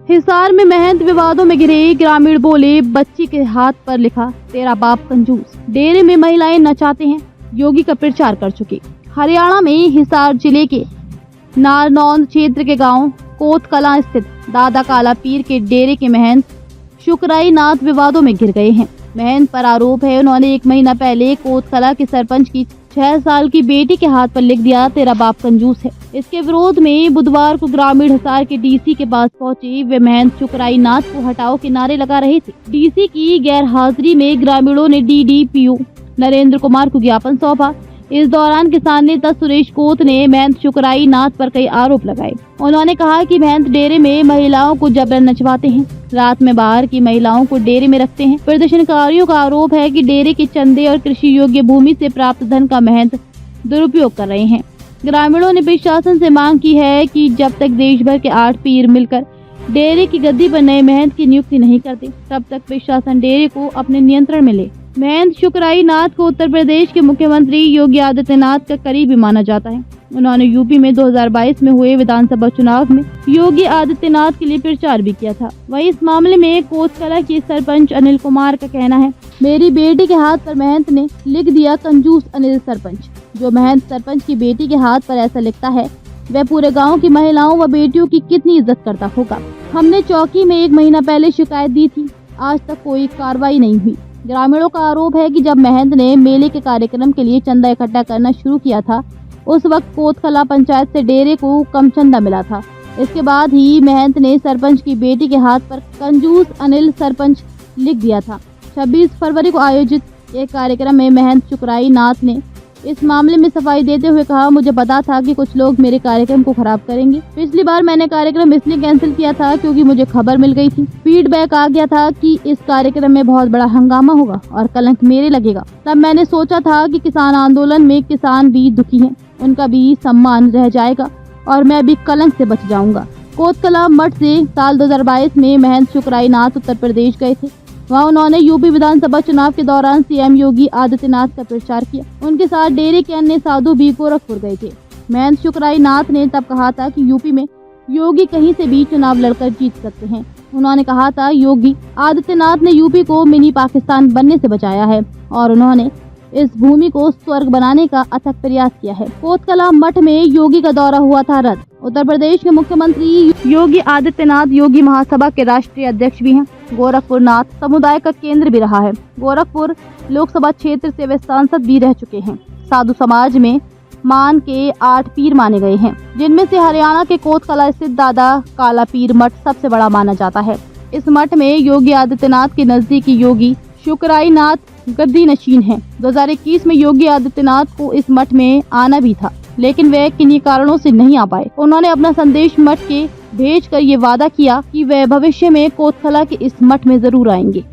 हिसार में महंत विवादों में घिरे ग्रामीण बोले, बच्ची के हाथ पर लिखा तेरा बाप कंजूस। डेरे में महिलाएं नचाते हैं, योगी का प्रचार कर चुके। हरियाणा में हिसार जिले के नारनौंद क्षेत्र के गांव कोतकला स्थित दादा काला पीर के डेरे के महंत शुक्राई नाथ विवादों में घिर गए हैं। महंत पर आरोप है उन्होंने 1 महीना पहले कोतकला के सरपंच की 6 साल की बेटी के हाथ पर लिख दिया तेरा बाप कंजूस है। इसके विरोध में बुधवार को ग्रामीण हिसार के डीसी के पास पहुंचे वे महंत शुक्राई नाथ को हटाओ के नारे लगा रहे थे। डीसी की गैर हाजिरी में ग्रामीणों ने डीडीपीओ नरेंद्र कुमार को ज्ञापन सौंपा। इस दौरान किसान नेता सुरेश कोत ने महंत शुक्राई नाथ पर कई आरोप लगाए। उन्होंने कहा कि महंत डेरे में महिलाओं को जबरन नचवाते हैं, रात में बाहर की महिलाओं को डेरे में रखते हैं। प्रदर्शनकारियों का आरोप है कि डेरे के चंदे और कृषि योग्य भूमि से प्राप्त धन का महंत दुरुपयोग कर रहे हैं। ग्रामीणों ने प्रशासन से मांग की है कि जब तक देश भर के 8 पीर मिलकर डेरे की गद्दी पर नए महंत की नियुक्ति नहीं करते, तब तक प्रशासन डेरे को अपने नियंत्रण में ले। महंत शुक्राई नाथ को उत्तर प्रदेश के मुख्यमंत्री योगी आदित्यनाथ का करीबी माना जाता है। उन्होंने यूपी में 2022 में हुए विधानसभा चुनाव में योगी आदित्यनाथ के लिए प्रचार भी किया था। वहीं इस मामले में कोतकला के सरपंच अनिल कुमार का कहना है, मेरी बेटी के हाथ पर महंत ने लिख दिया कंजूस अनिल सरपंच। जो महंत सरपंच की बेटी के हाथ पर ऐसा लिखता है वह पूरे गाँव की महिलाओं व बेटियों की कितनी इज्जत करता होगा। हमने चौकी में 1 महीना पहले शिकायत दी थी, आज तक कोई कार्रवाई नहीं हुई। ग्रामीणों का आरोप है कि जब महंत ने मेले के कार्यक्रम के लिए चंदा इकट्ठा करना शुरू किया था, उस वक्त कोतकला पंचायत से डेरे को कम चंदा मिला था। इसके बाद ही महंत ने सरपंच की बेटी के हाथ पर कंजूस अनिल सरपंच लिख दिया था। 26 फरवरी को आयोजित एक कार्यक्रम में महंत शुक्राई नाथ ने इस मामले में सफाई देते हुए कहा, मुझे पता था कि कुछ लोग मेरे कार्यक्रम को खराब करेंगे। पिछली बार मैंने कार्यक्रम इसलिए कैंसिल किया था क्योंकि मुझे खबर मिल गई थी, फीडबैक आ गया था कि इस कार्यक्रम में बहुत बड़ा हंगामा होगा और कलंक मेरे लगेगा। तब मैंने सोचा था कि किसान आंदोलन में किसान भी दुखी हैं, उनका भी सम्मान रह जाएगा और मैं भी कलंक से बच जाऊंगा। कोतकला मठ से साल 2022 में महंत शुक्राई नाथ उत्तर प्रदेश गए थे। वहाँ उन्होंने यूपी विधानसभा चुनाव के दौरान सीएम योगी आदित्यनाथ का प्रचार किया। उनके साथ डेरे के अन्य साधु भी गोरखपुर गए थे। महंत शुक्राई नाथ ने तब कहा था कि यूपी में योगी कहीं से भी चुनाव लड़कर जीत सकते हैं। उन्होंने कहा था योगी आदित्यनाथ ने यूपी को मिनी पाकिस्तान बनने से बचाया है और उन्होंने इस भूमि को स्वर्ग बनाने का अथक प्रयास किया है। कोतकला मठ में योगी का दौरा हुआ था रद्द। उत्तर प्रदेश के मुख्यमंत्री योगी आदित्यनाथ योगी महासभा के राष्ट्रीय अध्यक्ष भी हैं। गोरखपुर नाथ समुदाय का केंद्र भी रहा है। गोरखपुर लोकसभा क्षेत्र से वे सांसद भी रह चुके हैं। साधु समाज में मान के 8 पीर माने गए हैं, जिनमें से हरियाणा के कोतकला स्थित दादा काला पीर मठ सबसे बड़ा माना जाता है। इस मठ में योगी आदित्यनाथ के नजदीकी योगी शुक्राई नाथ गद्दी नशीन है। 2021 में योगी आदित्यनाथ को इस मठ में आना भी था, लेकिन वे किन्हीं कारणों से नहीं आ पाए। उन्होंने अपना संदेश मठ के भेजकर ये वादा किया कि वे भविष्य में कोतकला के इस मठ में जरूर आएंगे।